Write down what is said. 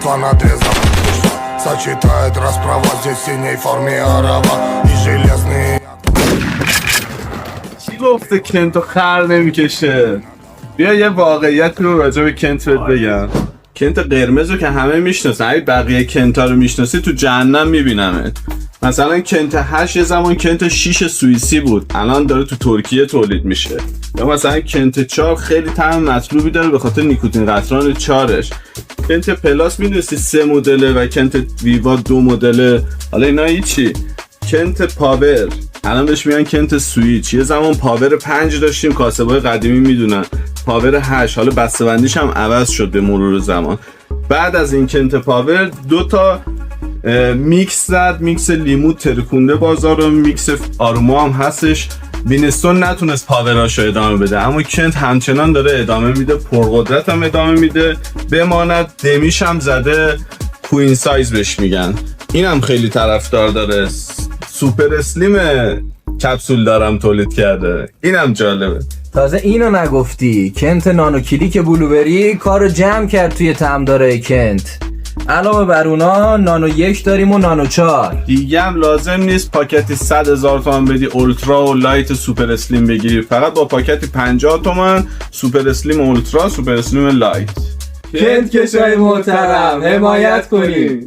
братва надрезана. Сочетает расправа здесь в синей форме арава и железные. چی گفته کنتو خر نمیکشه؟ بیا یه واقعیت رو راجع به کنت بگم. کنت قرمز رو که همه میشناسن، اگه بقیه کنتا رو میشناسی تو جهنم میبینمت. مثلا کنت 8 یه زمان کنت 6 سوئیسی بود، الان داره تو ترکیه تولید میشه. یا مثلا کنت 4 خیلی طعم مطلوبی داره به خاطر نیکوتین قطران 4ش. کنت پلاس میدونستی 3 مدله و کنت ویوا 2 مدله. حالا اینا هیچی. کنت پاور الان بهش میگن کنت سویچ. یه زمان پاور 5 داشتیم، کاسبای قدیمی میدونن. پاور 8 حالا بسته‌بندیش هم عوض شد به مرور زمان. بعد از این کنت پاور 2 تا میکس زد، میکس لیمو ترکونده بازار رو، میکس آروما هم هستش. وینستون نتونست پاوراشو ادامه بده، اما کنت همچنان داره ادامه میده، پرقدرت هم ادامه میده. بماند دمیش هم زده، کوین سایز بهش میگن. اینم خیلی طرفدار داره. سوپر اسلیم کپسول دارم تولید کرده، اینم جالبه. تازه اینو نگفتی، کنت نانو کلیک بلوبری کارو جمع کرد توی طعمدارای کنت. علاوه بر اونا نانو 1 داریم و نانو 4. دیگه هم لازم نیست پاکتی 100,000 تومان بدی اولترا و لایت سوپر اسلیم بگیری، فقط با پاکتی 50 تومان سوپر اسلیم اولترا، سوپر اسلیم لایت. کنت کشای محترم حمایت کنیم.